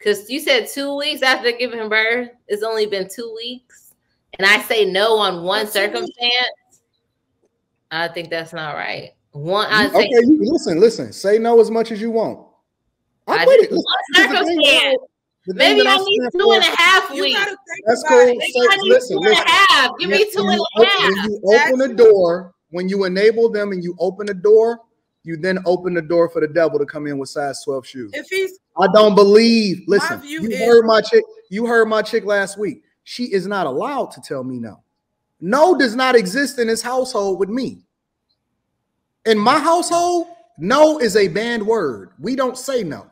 Because you said 2 weeks after giving birth. It's only been 2 weeks. And I say no on one circumstance. I think that's not right. Okay, listen. Say no as much as you want. I did one circumstance. Maybe I need 2.5 weeks. That's cool. Listen. Give me 2.5. When you open the door, when you enable them and you open the door, you then open the door for the devil to come in with size 12 shoes. I don't believe. Listen, you heard my chick last week. She is not allowed to tell me no. No does not exist in this household with me. In my household, no is a banned word. We don't say no.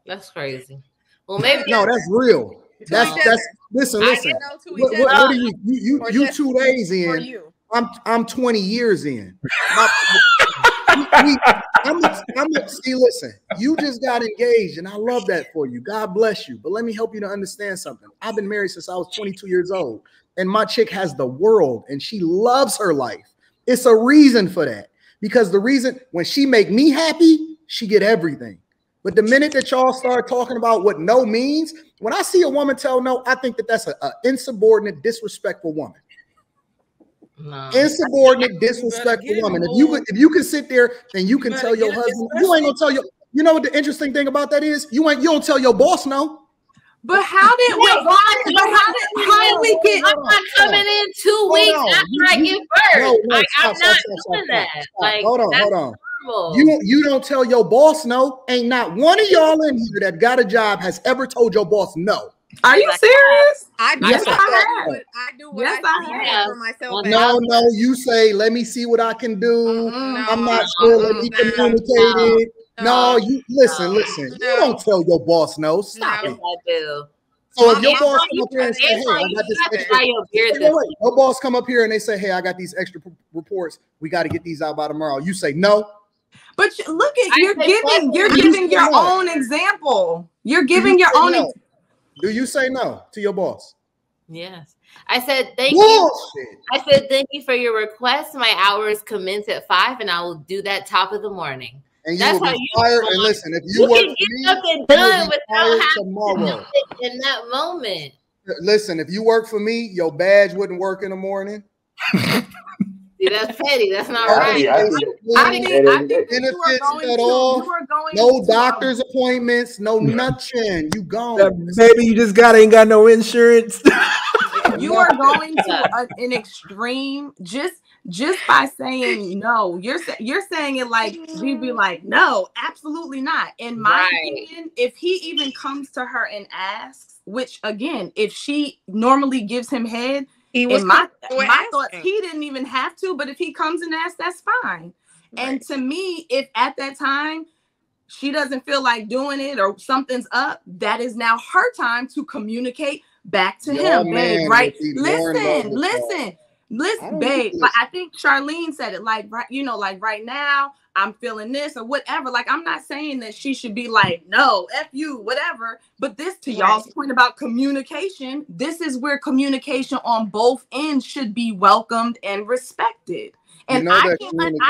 That's crazy. Well, maybe no, that's real. That's listen. What are you 2 days in? I'm 20 years in. See, listen, you just got engaged, and I love that for you. God bless you. But let me help you to understand something. I've been married since I was 22 years old, and my chick has the world, and she loves her life. It's a reason for that, because the reason when she make me happy, she get everything. But the minute that y'all start talking about what no means, when I see a woman tell no, I think that that's an insubordinate, disrespectful woman. No. Insubordinate, disrespectful woman. If you can sit there and you can tell your husband, you ain't gonna tell your. You know what the interesting thing about that is? You don't tell your boss no. But how did we? How we get? I'm not coming in 2 weeks after I give birth. I'm not doing that. Like, hold on. You don't tell your boss no. Ain't not one of y'all in here that got a job has ever told your boss no. Are you serious? I do what I have for myself. No, you say, let me see what I can do. I'm not sure. Let me communicate it. No, you listen. You don't tell your boss no. Stop it. I do. So if your boss come up here and say, hey, I got this extra. Your boss come up here and they say, hey, I got these extra reports. We got to get these out by tomorrow. You say no. But look at you're giving your own example. You're giving your own. Do you say no to your boss? Yes. I said thank you. I said thank you for your request. My hours commence at 5, and I will do that top of the morning. And you will be fired. And listen, if you work for me, something done without tomorrow in that moment. Listen, if you work for me, your badge wouldn't work in the morning. See, that's petty. That's not right. I think benefits at all. No doctor's appointments. No nothing. You gone. Baby, you just ain't got no insurance. You are going to an extreme just by saying no. You're saying it like we'd be like, no, absolutely not. In my opinion, if he even comes to her and asks, which again, if she normally gives him head. In my thoughts, he didn't even have to, but if he comes and asks, that's fine. Right. And to me, if at that time she doesn't feel like doing it or something's up, that is now her time to communicate back to him, babe. Right? Listen, babe. Like, I think Charlene said it like right now I'm feeling this or whatever. Like, I'm not saying that she should be like, no, F you, whatever. But this, to y'all's point about communication, this is where communication on both ends should be welcomed and respected. And I can't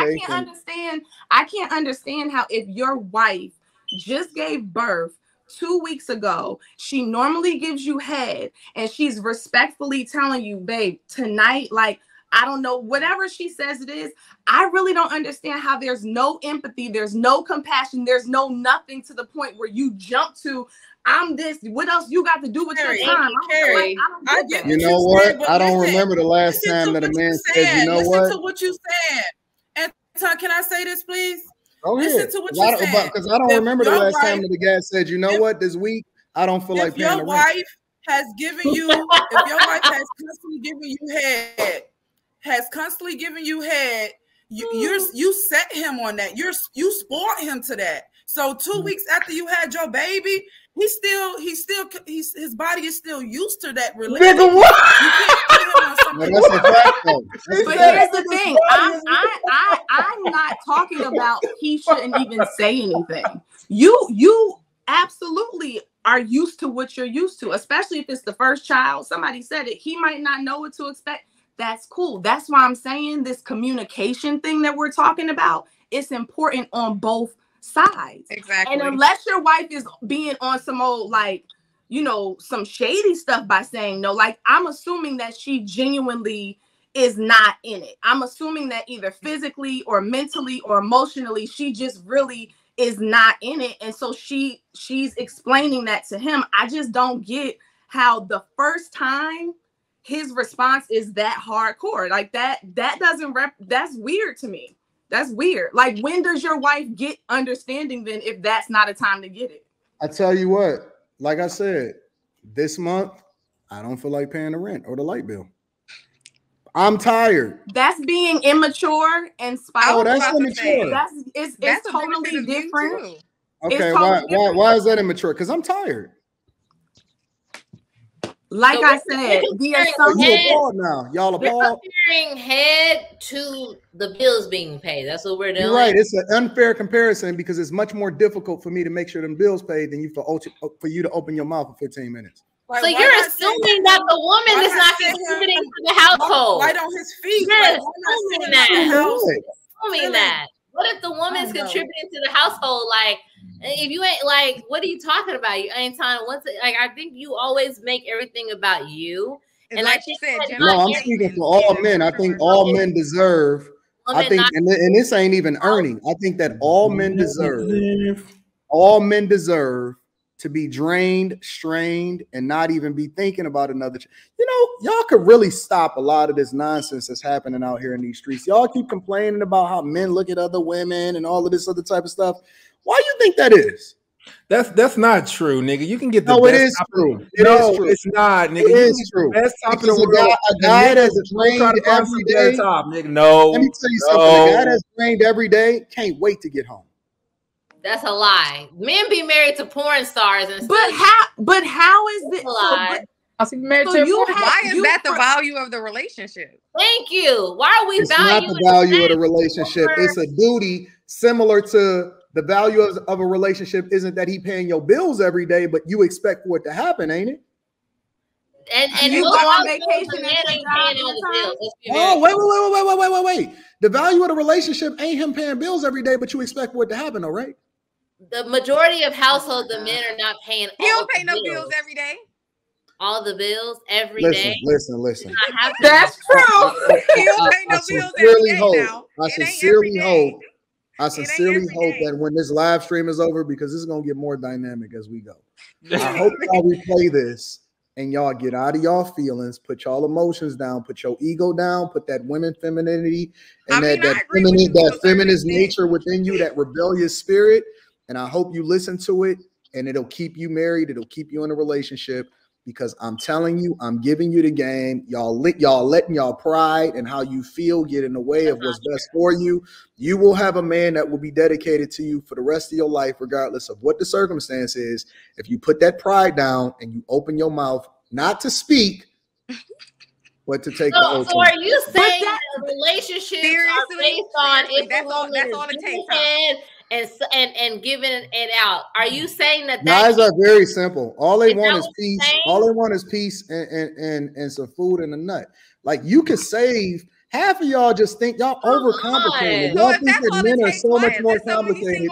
understand how if your wife just gave birth 2 weeks ago, she normally gives you head and she's respectfully telling you, babe, tonight, like, I don't know, whatever she says it is, I really don't understand how there's no empathy, there's no compassion, there's no nothing to the point where you jump to, I'm this, what else you got to do with your time? You know what? I don't remember the last time that a man said, you know what? Listen to what you said. Anton, can I say this, please? Go ahead. Listen to what you said. Because I don't remember the last time that the guy said, you know what, this week, I don't feel like paying the rent. If your wife has given you head, you set him on that. You spoiled him to that. So 2 weeks after you had your baby, his body is still used to that relationship. But here's the thing. I'm not talking about he shouldn't even say anything. You absolutely are used to what you're used to, especially if it's the first child. Somebody said it. He might not know what to expect. That's cool. That's why I'm saying this communication thing that we're talking about, it's important on both sides. Exactly. And unless your wife is being on some old like you know, some shady stuff by saying no. Like, I'm assuming that she genuinely is not in it. I'm assuming that either physically or mentally or emotionally, she just really is not in it. And so she's explaining that to him. I just don't get how the first time his response is that hardcore. Like that doesn't that's weird to me. That's weird. Like, when does your wife get understanding then if that's not a time to get it? I tell you what, like I said, this month, I don't feel like paying the rent or the light bill. I'm tired. That's being immature and spiteful. Oh, that's immature. It's totally different. Okay, why is that immature? Because I'm tired. Like so I said, the assumption now. Y'all appalled. Comparing head to the bills being paid. That's what we're doing. You're right. It's an unfair comparison because it's much more difficult for me to make sure them bills paid than for you to open your mouth for 15 minutes. So you're assuming that the woman is not contributing to the household. Right on his feet. You're assuming that. What if the woman's contributing to the household? Like, if you ain't like, what are you talking about? You ain't telling what's it, like. I think you always make everything about you. And like you said, no, I'm speaking for all men. I think all men deserve. I think, and this ain't even earning. I think that all men deserve to be drained, strained, and not even be thinking about another. You know, y'all could really stop a lot of this nonsense that's happening out here in these streets. Y'all keep complaining about how men look at other women and all of this other type of stuff. Why do you think that is? That's not true, nigga. You can get the no, best. It is true. It's not, nigga. It is true. Best top in the world. A guy that's trained every day. Top, nigga. No. Let me tell you something. A guy that's trained every day can't wait to get home. That's a lie. Men be married to porn stars and stuff. But how is this? Lie. Why is that the value of the relationship? Thank you. Why are we valuing? It's not the value of the relationship. It's a duty similar to the value of a relationship. Isn't that he paying your bills every day, but you expect for it to happen, ain't it? And you go on vacation and ain't paying all the bills. Oh, wait. The value of the relationship ain't him paying bills every day, but you expect for it to happen, all right? The majority of households, the men are not paying. He don't pay no bills every day. All the bills every day. Listen. That's true. He don't pay no bills every day now. I sincerely hope that when this live stream is over, because this is gonna get more dynamic as we go. I hope y'all replay this and y'all get out of y'all feelings, put y'all emotions down, put your ego down, put that women femininity and that feminist nature within you, that rebellious spirit. And I hope you listen to it, and it'll keep you married. It'll keep you in a relationship, because I'm telling you, I'm giving you the game. Y'all letting y'all pride and how you feel get in the way of what's best for you. You will have a man that will be dedicated to you for the rest of your life, regardless of what the circumstance is. If you put that pride down and you open your mouth, not to speak, but to take the oath. So are you saying that relationships are based on if that's all it takes? And giving it out. Are you saying that guys are very simple? All they want is peace. All they want is peace and some food and a nut. Like, you could save. Half of y'all just think y'all overcomplicated. Y'all think that men are so much more complicated.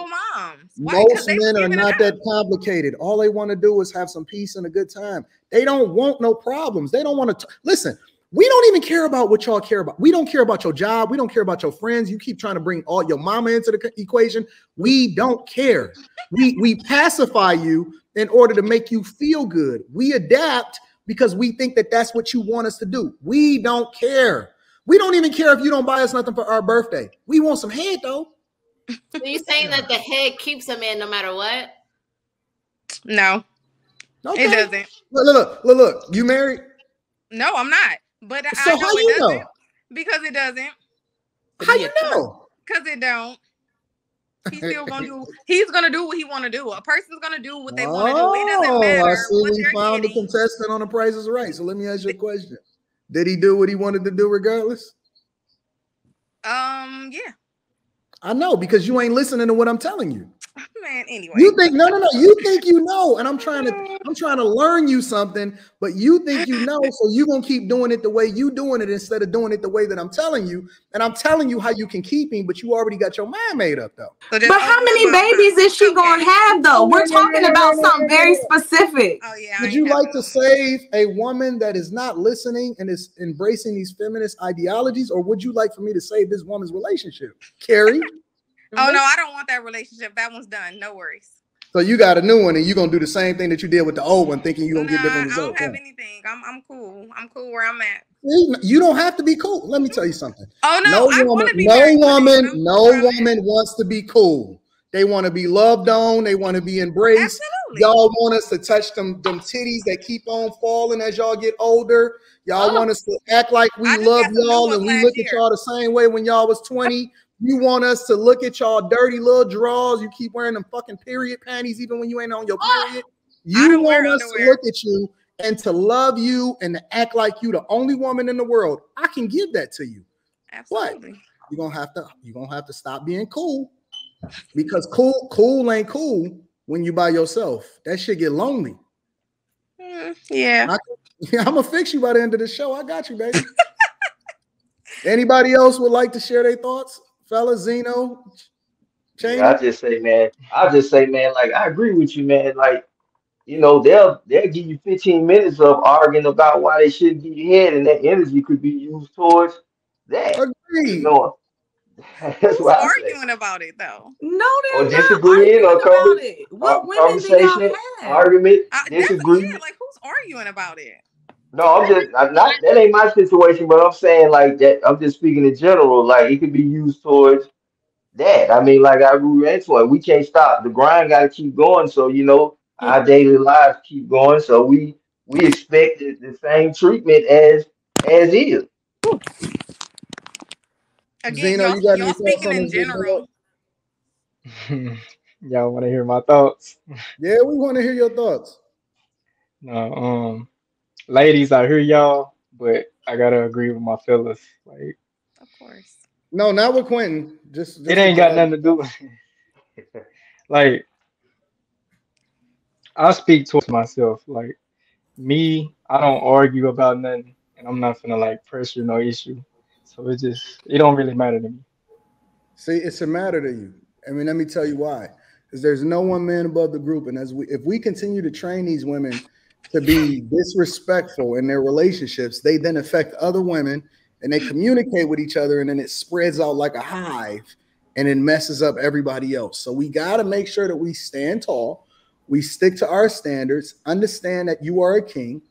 Most men are not that complicated. All they want to do is have some peace and a good time. They don't want no problems. They don't want to listen. We don't even care about what y'all care about. We don't care about your job. We don't care about your friends. You keep trying to bring all your mama into the equation. We don't care. We pacify you in order to make you feel good. We adapt because we think that that's what you want us to do. We don't care. We don't even care if you don't buy us nothing for our birthday. We want some head, though. So you saying that the head keeps a man no matter what? No, okay. It doesn't. Look. You married? No, I'm not. But so how you know? Because it doesn't. How you know? Because it don't. He's still gonna do. He's gonna do what he want to do. A person's gonna do what they want to do. It doesn't matter. I see we found the contestant on The Price is Right. So let me ask you a question: did he do what he wanted to do regardless? Yeah. I know, because you ain't listening to what I'm telling you. Man, anyway. You think no. You think you know, and I'm trying to learn you something, but you think you know, so you're gonna keep doing it the way you doing it instead of doing it the way that I'm telling you. And I'm telling you how you can keep him, but you already got your mind made up though. But how many babies is she gonna have though? We're talking about something very specific. Oh yeah. Would you like to save a woman that is not listening and is embracing these feminist ideologies, or would you like for me to save this woman's relationship, Carrie? Oh no, I don't want that relationship. That one's done. No worries. So you got a new one, and you're gonna do the same thing that you did with the old one, thinking you're gonna get different results. I don't have anything. I'm cool. I'm cool where I'm at. You don't have to be cool. Let me tell you something. Oh no, I want to be. No woman wants to be cool. They want to be loved on. They want to be embraced. Absolutely. Y'all want us to touch them titties that keep on falling as y'all get older. Y'all want us to act like we love y'all and we look at y'all the same way when y'all was 20. You want us to look at y'all dirty little drawers. You keep wearing them fucking period panties even when you ain't on your period. You want us to look at you and to love you and to act like you the only woman in the world. I can give that to you. Absolutely. But you're gonna have to stop being cool, because cool ain't cool when you by yourself. That shit get lonely. Yeah. I'm gonna fix you by the end of the show. I got you, baby. Anybody else would like to share their thoughts? Fellas, Zeno, I'll just say, man, like, I agree with you, man. Like, you know, they'll give you 15 minutes of arguing about why they shouldn't get your head, and that energy could be used towards that. Agreed. You know, that's who's arguing about it though? No, they're not disagreeing or about it. What conversation, argument, disagree. Yeah, like who's arguing about it? No, that ain't my situation, but I'm saying like that. I'm just speaking in general. Like it could be used towards that. I mean, like I agree with Antoine. We can't stop. The grind got to keep going. So you know, our daily lives keep going. So we expect the same treatment as is. Again, y'all speaking in general. Y'all want to hear my thoughts? Yeah, we want to hear your thoughts. No, ladies, I hear y'all, but I gotta agree with my fellas. Like, of course. No, not with Quentin. Just it ain't got nothing to do with it. Like, I speak towards myself. Like, me, I don't argue about nothing, and I'm not gonna like pressure no issue. So it don't really matter to me. See, it's a matter to you. I mean, let me tell you why. Because there's no one man above the group, and if we continue to train these women to be disrespectful in their relationships, they then affect other women, and they communicate with each other, and then it spreads out like a hive, and it messes up everybody else. So we got to make sure that we stand tall, we stick to our standards, understand that you are a king,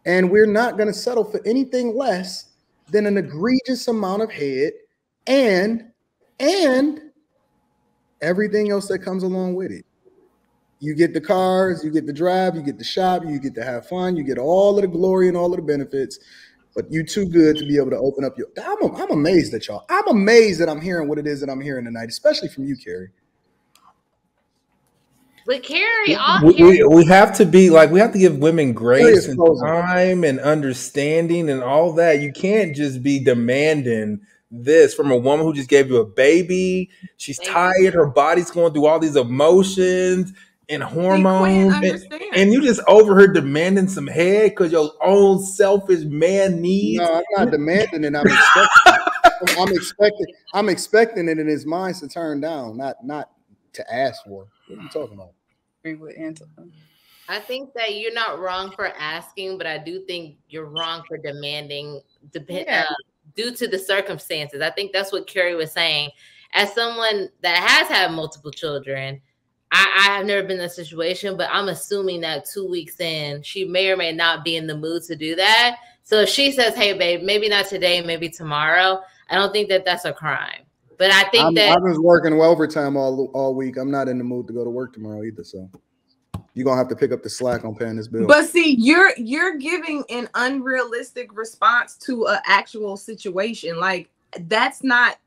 and we're not going to settle for anything less than an egregious amount of head and everything else that comes along with it. You get the cars, you get the drive, you get the shop, you get to have fun, you get all of the glory and all of the benefits, but you too good to be able to open up your... I'm amazed at y'all. I'm amazed that I'm hearing what it is that I'm hearing tonight, especially from you, Carrie. But Carrie, we have to be like, we have to give women grace and time and understanding and all that. You can't just be demanding this from a woman who just gave you a baby. She's tired. Her body's going through all these emotions and hormones, and you just over her demanding some head because your own selfish man needs. No, I'm not demanding it. I'm expecting it in his mind to turn down, not to ask for. What are you talking about? I think that you're not wrong for asking, but I do think you're wrong for demanding due to the circumstances. I think that's what Carrie was saying. As someone that has had multiple children, I have never been in that situation, but I'm assuming that 2 weeks in, she may or may not be in the mood to do that. So if she says, hey, babe, maybe not today, maybe tomorrow, I don't think that that's a crime. But I think I was working overtime all week. I'm not in the mood to go to work tomorrow either. So you're going to have to pick up the slack on paying this bill. But see, you're giving an unrealistic response to an actual situation. Like, that's not,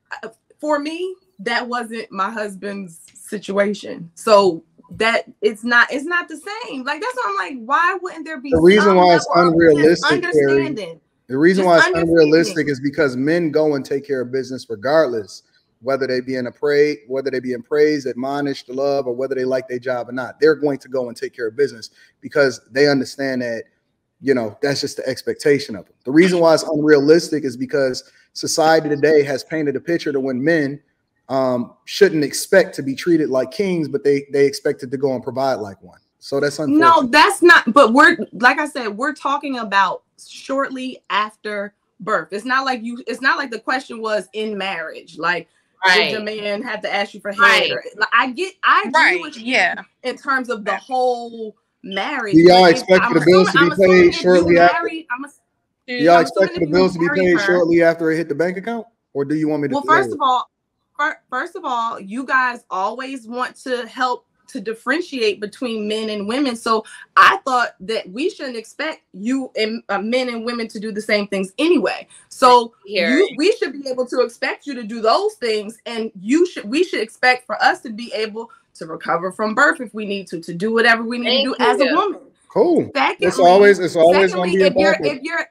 for me, that wasn't my husband's situation. So that it's not the same. Like, that's why I'm like, why wouldn't there be the reason why it's unrealistic, Carrie, the reason why it's unrealistic is because men go and take care of business regardless. whether they be praised, admonished, loved, or whether they like their job or not. They're going to go and take care of business because they understand that, you know, that's just the expectation of them. The reason why it's unrealistic is because society today has painted a picture to when men shouldn't expect to be treated like kings, but they expected to go and provide like one. So that's unfortunate. No, that's not. But we're, like I said, we're talking about shortly after birth. It's not like the question was in marriage. Like, did your man have to ask you for head? Or, like, I agree with you in terms of the whole marriage. Do y'all expect the bills to be paid shortly after? Do y'all expect the bills to be paid shortly after it hit the bank account? Or do you want me to? Well, first of all, you guys always want to help to differentiate between men and women. So I thought that we shouldn't expect you and men and women to do the same things anyway. So we should be able to expect you to do those things, and we should expect for us to be able to recover from birth if we need to do whatever we need to do as a woman. Cool. Secondly, it's always going to be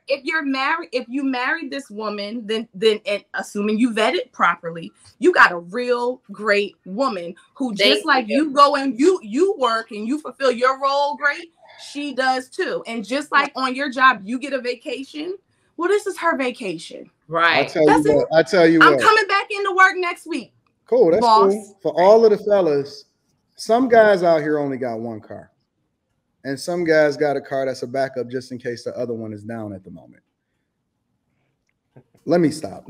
if you're married, if you married this woman, then and assuming you vetted properly, you got a real great woman who just like you go and you work and you fulfill your role great, she does too. And just like on your job, you get a vacation. Well, this is her vacation. Right. I tell you what. I'm coming back into work next week. Cool. That's cool. For all of the fellas, some guys out here only got one car. And some guys got a car that's a backup just in case the other one is down at the moment. Let me stop.